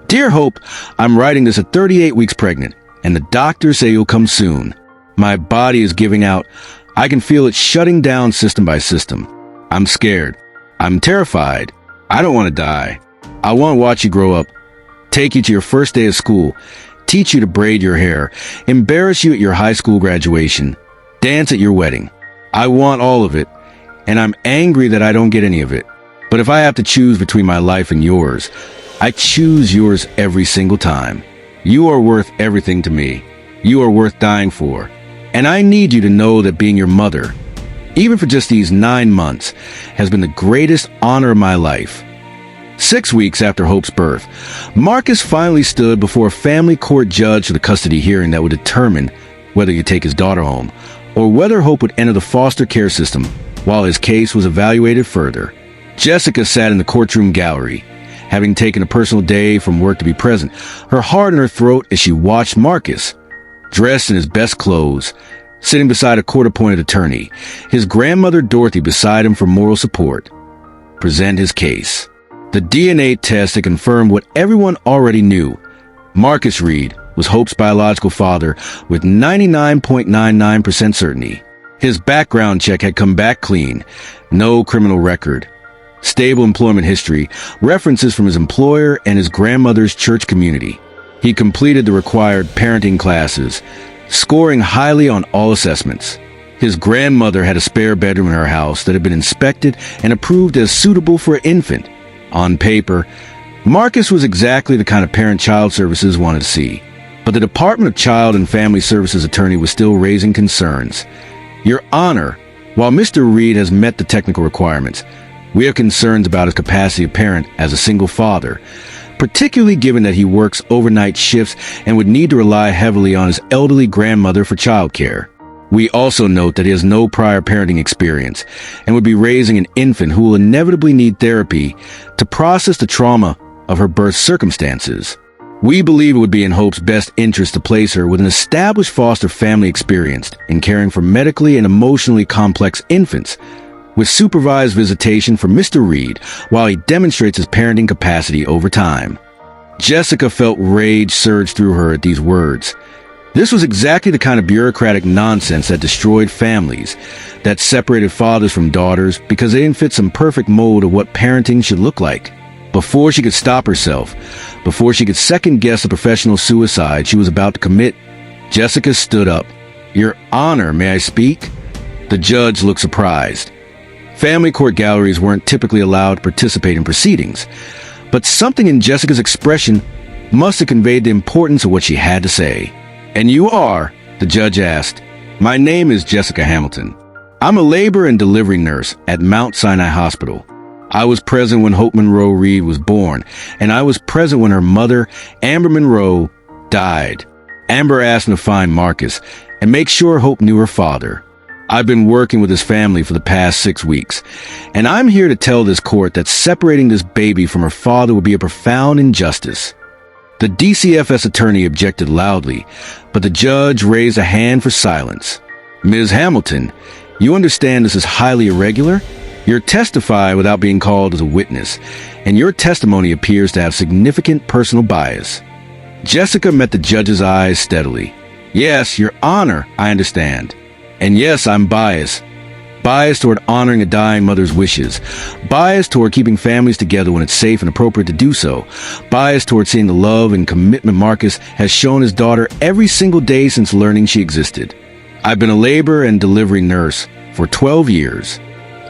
Dear Hope, I'm writing this at 38 weeks pregnant, and the doctors say you'll come soon. My body is giving out. I can feel it shutting down system by system. I'm scared. I'm terrified. I don't want to die. I want to watch you grow up, take you to your first day of school, teach you to braid your hair, embarrass you at your high school graduation, dance at your wedding. I want all of it, and I'm angry that I don't get any of it. But if I have to choose between my life and yours, I choose yours every single time. You are worth everything to me. You are worth dying for. And I need you to know that being your mother, even for just these 9 months, has been the greatest honor of my life. 6 weeks after Hope's birth, Marcus finally stood before a family court judge for the custody hearing that would determine whether he could take his daughter home or whether Hope would enter the foster care system while his case was evaluated further. Jessica sat in the courtroom gallery, having taken a personal day from work to be present, her heart in her throat as she watched Marcus, dressed in his best clothes, sitting beside a court-appointed attorney, his grandmother Dorothy beside him for moral support, present his case. The DNA test had confirmed what everyone already knew. Marcus Reed was Hope's biological father with 99.99% certainty. His background check had come back clean. No criminal record. Stable employment history, references from his employer and his grandmother's church community. He completed the required parenting classes, scoring highly on all assessments. His grandmother had a spare bedroom in her house that had been inspected and approved as suitable for an infant. On paper, Marcus was exactly the kind of parent Child Services wanted to see. But the Department of Child and Family Services attorney was still raising concerns. Your Honor, while Mr. Reed has met the technical requirements, we have concerns about his capacity to parent as a single father, particularly given that he works overnight shifts and would need to rely heavily on his elderly grandmother for childcare. We also note that he has no prior parenting experience and would be raising an infant who will inevitably need therapy to process the trauma of her birth circumstances. We believe it would be in Hope's best interest to place her with an established foster family experienced in caring for medically and emotionally complex infants, with supervised visitation from Mr. Reed while he demonstrates his parenting capacity over time. Jessica felt rage surge through her at these words. This was exactly the kind of bureaucratic nonsense that destroyed families, that separated fathers from daughters because they didn't fit some perfect mold of what parenting should look like. Before she could stop herself, before she could second-guess the professional suicide she was about to commit, Jessica stood up. Your Honor, may I speak? The judge looked surprised. Family court galleries weren't typically allowed to participate in proceedings, but something in Jessica's expression must have conveyed the importance of what she had to say. "And you are?" the judge asked. "My name is Jessica Hamilton. I'm a labor and delivery nurse at Mount Sinai Hospital. I was present when Hope Monroe Reed was born, and I was present when her mother, Amber Monroe, died." Amber asked him to find Marcus and make sure Hope knew her father. "I've been working with his family for the past 6 weeks, and I'm here to tell this court that separating this baby from her father would be a profound injustice." The DCFS attorney objected loudly, but the judge raised a hand for silence. "Ms. Hamilton, you understand this is highly irregular? You're testifying without being called as a witness, and your testimony appears to have significant personal bias." Jessica met the judge's eyes steadily. "Yes, Your Honor, I understand. And yes, I'm biased. Biased toward honoring a dying mother's wishes. Biased toward keeping families together when it's safe and appropriate to do so. Biased toward seeing the love and commitment Marcus has shown his daughter every single day since learning she existed. I've been a labor and delivery nurse for 12 years.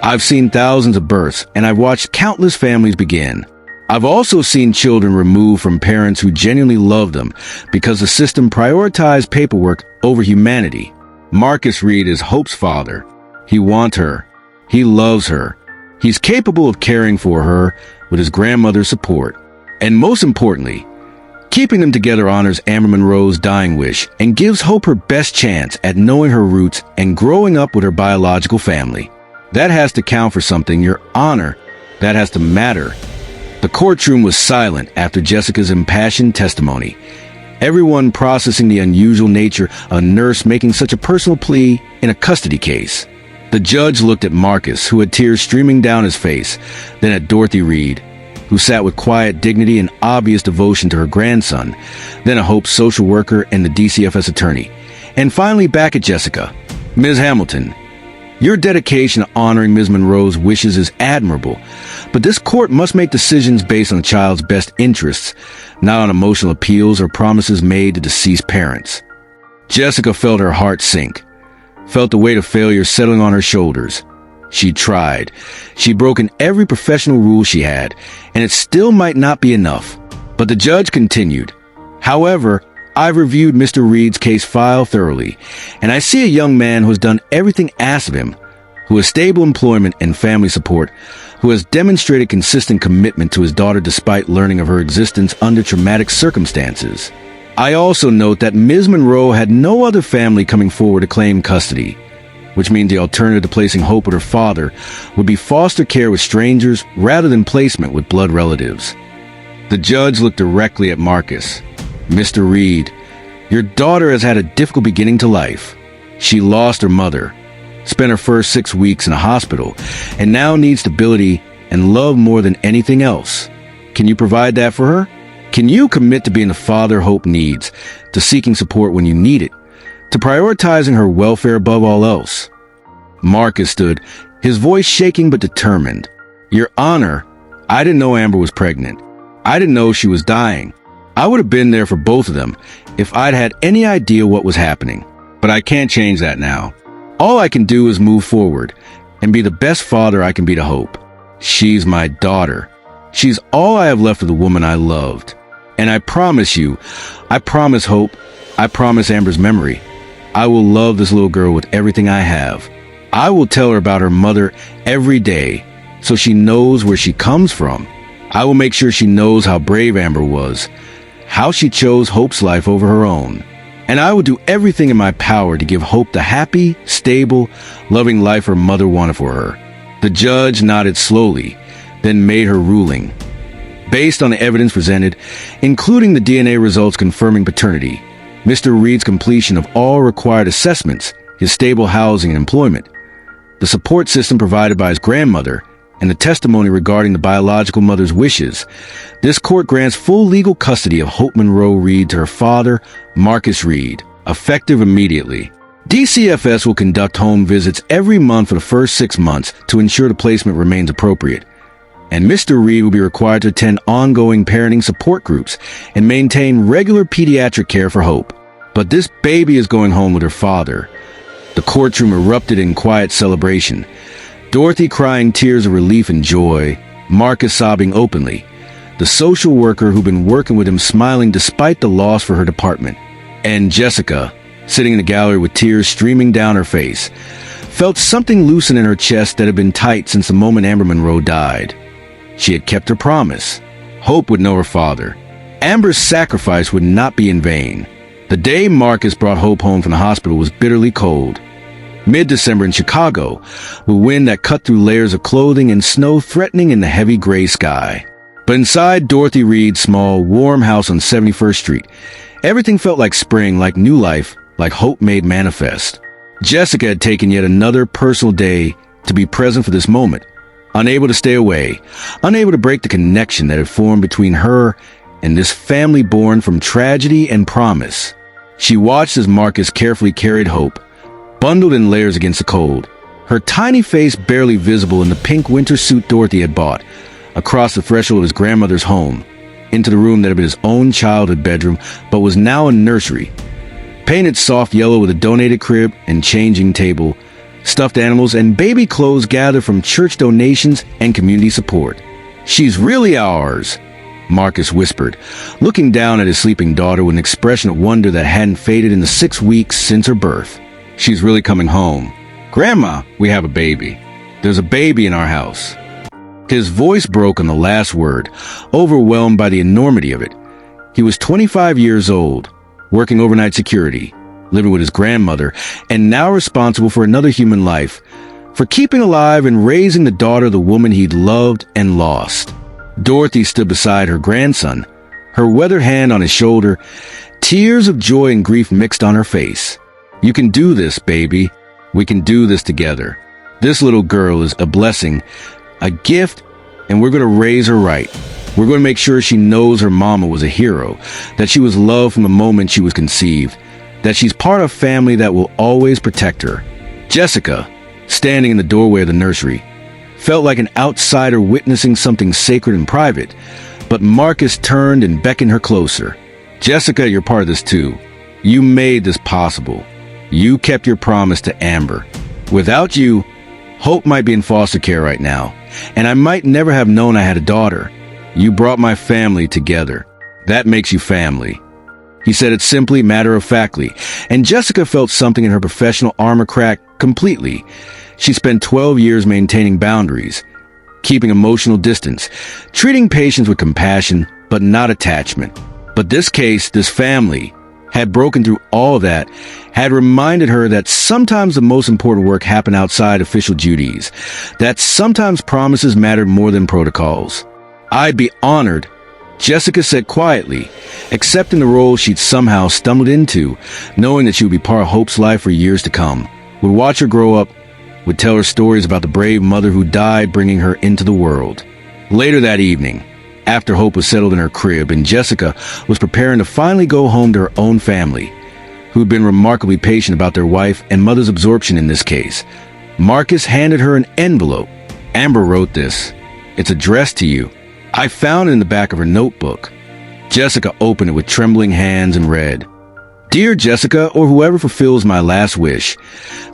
I've seen thousands of births, and I've watched countless families begin. I've also seen children removed from parents who genuinely loved them because the system prioritized paperwork over humanity. Marcus Reed is Hope's father. He wants her. He loves her. He's capable of caring for her with his grandmother's support. And most importantly, keeping them together honors Amber Monroe's dying wish and gives Hope her best chance at knowing her roots and growing up with her biological family. That has to count for something, Your Honor. That has to matter." The courtroom was silent after Jessica's impassioned testimony, everyone processing the unusual nature of a nurse making such a personal plea in a custody case. The judge looked at Marcus, who had tears streaming down his face, then at Dorothy Reed, who sat with quiet dignity and obvious devotion to her grandson, then at Hope's social worker and the DCFS attorney, and finally back at Jessica. "Ms. Hamilton, your dedication to honoring Ms. Monroe's wishes is admirable, but this court must make decisions based on the child's best interests, not on emotional appeals or promises made to deceased parents." Jessica felt her heart sink, felt the weight of failure settling on her shoulders. She tried. She'd broken every professional rule she had, and it still might not be enough. But the judge continued. "However, I've reviewed Mr. Reed's case file thoroughly, and I see a young man who has done everything asked of him, who has stable employment and family support, who has demonstrated consistent commitment to his daughter despite learning of her existence under traumatic circumstances. I also note that Ms. Monroe had no other family coming forward to claim custody, which means the alternative to placing Hope with her father would be foster care with strangers rather than placement with blood relatives." The judge looked directly at Marcus. "Mr. Reed, your daughter has had a difficult beginning to life. She lost her mother, spent her first 6 weeks in a hospital, and now needs stability and love more than anything else. Can you provide that for her? Can you commit to being the father Hope needs, to seeking support when you need it, to prioritizing her welfare above all else?" Marcus stood, his voice shaking but determined. "Your Honor, I didn't know Amber was pregnant. I didn't know she was dying. I would have been there for both of them if I'd had any idea what was happening. But I can't change that now. All I can do is move forward and be the best father I can be to Hope. She's my daughter. She's all I have left of the woman I loved. And I promise you, I promise Hope, I promise Amber's memory, I will love this little girl with everything I have. I will tell her about her mother every day so she knows where she comes from. I will make sure she knows how brave Amber was, how she chose Hope's life over her own. And I will do everything in my power to give Hope the happy, stable, loving life her mother wanted for her." The judge nodded slowly, then made her ruling. Based on the evidence presented, including the DNA results confirming paternity, Mr. Reed's completion of all required assessments, his stable housing and employment, the support system provided by his grandmother, and the testimony regarding the biological mother's wishes, this court grants full legal custody of Hope Monroe Reed to her father, Marcus Reed, effective immediately. DCFS will conduct home visits every month for the first 6 months to ensure the placement remains appropriate. And Mr. Reed will be required to attend ongoing parenting support groups and maintain regular pediatric care for Hope. But this baby is going home with her father. The courtroom erupted in quiet celebration. Dorothy crying tears of relief and joy, Marcus sobbing openly, the social worker who'd been working with him smiling despite the loss for her department, and Jessica, sitting in the gallery with tears streaming down her face, felt something loosen in her chest that had been tight since the moment Amber Monroe died. She had kept her promise. Hope would know her father. Amber's sacrifice would not be in vain. The day Marcus brought Hope home from the hospital was bitterly cold. Mid-December in Chicago, with wind that cut through layers of clothing and snow threatening in the heavy gray sky. But inside Dorothy Reed's small, warm house on 71st Street, everything felt like spring, like new life, like hope made manifest. Jessica had taken yet another personal day to be present for this moment, unable to stay away, unable to break the connection that had formed between her and this family born from tragedy and promise. She watched as Marcus carefully carried Hope, bundled in layers against the cold, her tiny face barely visible in the pink winter suit Dorothy had bought, across the threshold of his grandmother's home, into the room that had been his own childhood bedroom but was now a nursery. Painted soft yellow with a donated crib and changing table, stuffed animals and baby clothes gathered from church donations and community support. "She's really ours," Marcus whispered, looking down at his sleeping daughter with an expression of wonder that hadn't faded in the 6 weeks since her birth. "She's really coming home. Grandma, we have a baby. There's a baby in our house." His voice broke on the last word, overwhelmed by the enormity of it. He was 25 years old, working overnight security, living with his grandmother, and now responsible for another human life, for keeping alive and raising the daughter of the woman he'd loved and lost. Dorothy stood beside her grandson, her weathered hand on his shoulder, tears of joy and grief mixed on her face. "You can do this, baby. We can do this together. This little girl is a blessing, a gift, and we're going to raise her right. We're going to make sure she knows her mama was a hero, that she was loved from the moment she was conceived, that she's part of a family that will always protect her." Jessica, standing in the doorway of the nursery, felt like an outsider witnessing something sacred and private, but Marcus turned and beckoned her closer. "Jessica, you're part of this too. You made this possible. You kept your promise to Amber. Without you, Hope might be in foster care right now, and I might never have known I had a daughter. You brought my family together. That makes you family." He said it simply, matter-of-factly, and Jessica felt something in her professional armor crack completely. She spent 12 years maintaining boundaries, keeping emotional distance, treating patients with compassion, but not attachment. But this case, this family, had broken through all that, had reminded her that sometimes the most important work happened outside official duties, that sometimes promises mattered more than protocols. "I'd be honored," Jessica said quietly, accepting the role she'd somehow stumbled into, knowing that she would be part of Hope's life for years to come, would watch her grow up, would tell her stories about the brave mother who died bringing her into the world. Later that evening, after Hope was settled in her crib and Jessica was preparing to finally go home to her own family, who'd been remarkably patient about their wife and mother's absorption in this case, Marcus handed her an envelope. "Amber wrote this. It's addressed to you. I found it in the back of her notebook." Jessica opened it with trembling hands and read, "Dear Jessica, or whoever fulfills my last wish,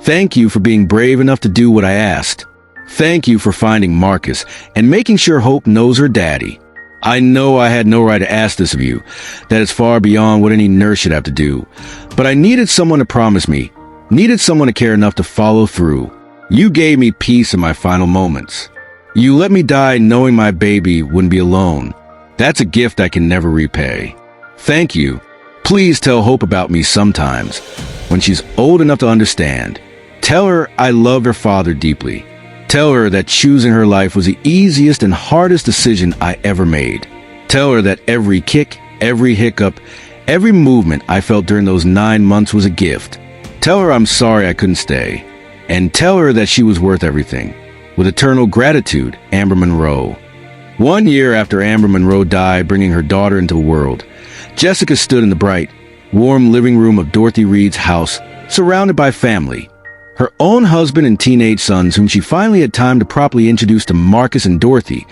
thank you for being brave enough to do what I asked. Thank you for finding Marcus and making sure Hope knows her daddy. I know I had no right to ask this of you, that is far beyond what any nurse should have to do, but I needed someone to promise me, needed someone to care enough to follow through. You gave me peace in my final moments. You let me die knowing my baby wouldn't be alone. That's a gift I can never repay. Thank you. Please tell Hope about me sometimes, when she's old enough to understand. Tell her I loved her father deeply. Tell her that choosing her life was the easiest and hardest decision I ever made. Tell her that every kick, every hiccup, every movement I felt during those 9 months was a gift. Tell her I'm sorry I couldn't stay. And tell her that she was worth everything. With eternal gratitude, Amber Monroe." 1 year after Amber Monroe died, bringing her daughter into the world, Jessica stood in the bright, warm living room of Dorothy Reed's house, surrounded by family. Her own husband and teenage sons, whom she finally had time to properly introduce to Marcus and Dorothy.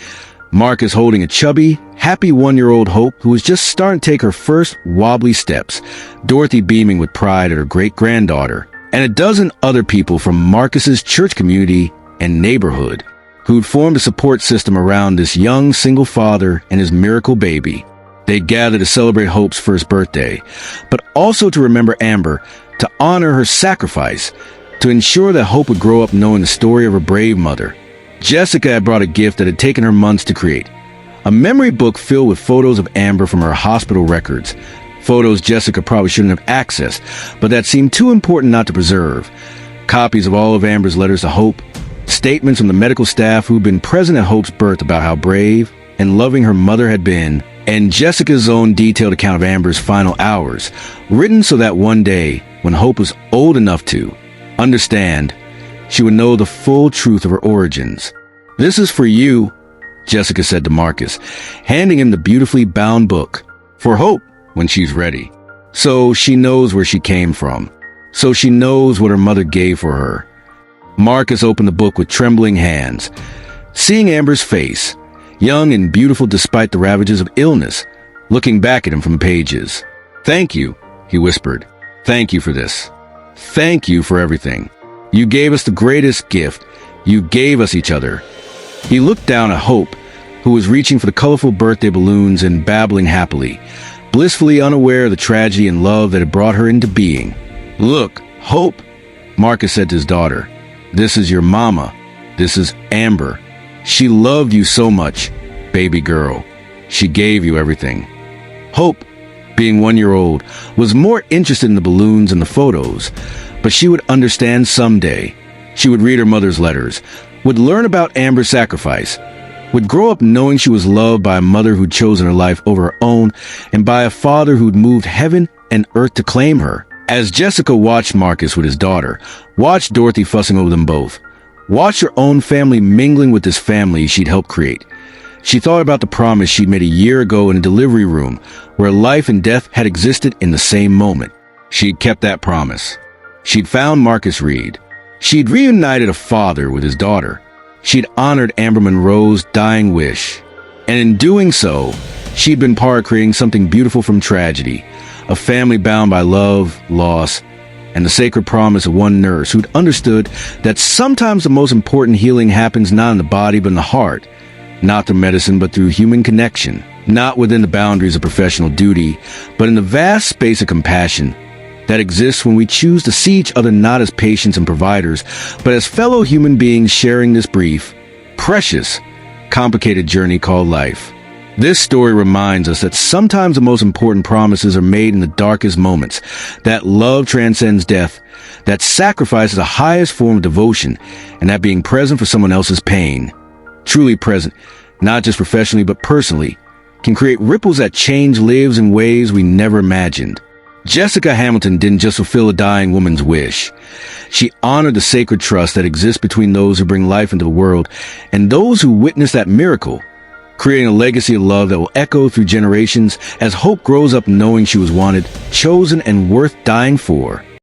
Marcus holding a chubby, happy 1-year-old Hope who was just starting to take her first wobbly steps, Dorothy beaming with pride at her great-granddaughter, and a dozen other people from Marcus's church community and neighborhood, who'd formed a support system around this young single father and his miracle baby. They gathered to celebrate Hope's first birthday, but also to remember Amber, to honor her sacrifice, to ensure that Hope would grow up knowing the story of her brave mother. Jessica had brought a gift that had taken her months to create. A memory book filled with photos of Amber from her hospital records. Photos Jessica probably shouldn't have accessed, but that seemed too important not to preserve. Copies of all of Amber's letters to Hope, statements from the medical staff who'd been present at Hope's birth about how brave and loving her mother had been, and Jessica's own detailed account of Amber's final hours, written so that one day, when Hope was old enough to understand, she would know the full truth of her origins. "This is for you," Jessica said to Marcus, handing him the beautifully bound book. "For Hope, when she's ready. So she knows where she came from. So she knows what her mother gave for her." Marcus opened the book with trembling hands. Seeing Amber's face, young and beautiful despite the ravages of illness, looking back at him from pages. "Thank you," he whispered. "Thank you for this. Thank you for everything. You gave us the greatest gift. You gave us each other." He looked down at Hope, who was reaching for the colorful birthday balloons and babbling happily, blissfully unaware of the tragedy and love that had brought her into being. "Look, Hope," Marcus said to his daughter. "This is your mama. This is Amber. She loved you so much, baby girl. She gave you everything." Hope, being 1 year old, was more interested in the balloons and the photos, but she would understand someday. She would read her mother's letters, would learn about Amber's sacrifice, would grow up knowing she was loved by a mother who'd chosen her life over her own, and by a father who'd moved heaven and earth to claim her. As Jessica watched Marcus with his daughter, watched Dorothy fussing over them both, watched her own family mingling with this family she'd helped create, she thought about the promise she'd made a year ago in a delivery room where life and death had existed in the same moment. She'd kept that promise. She'd found Marcus Reed. She'd reunited a father with his daughter. She'd honored Amber Monroe's dying wish. And in doing so, she'd been part of creating something beautiful from tragedy, a family bound by love, loss, and the sacred promise of one nurse who'd understood that sometimes the most important healing happens not in the body but in the heart, not through medicine but through human connection, not within the boundaries of professional duty, but in the vast space of compassion that exists when we choose to see each other not as patients and providers, but as fellow human beings sharing this brief, precious, complicated journey called life. This story reminds us that sometimes the most important promises are made in the darkest moments, that love transcends death, that sacrifice is the highest form of devotion, and that being present for someone else's pain, truly present, not just professionally but personally, can create ripples that change lives in ways we never imagined. Jessica Hamilton didn't just fulfill a dying woman's wish. She honored the sacred trust that exists between those who bring life into the world and those who witness that miracle, creating a legacy of love that will echo through generations as Hope grows up knowing she was wanted, chosen, and worth dying for.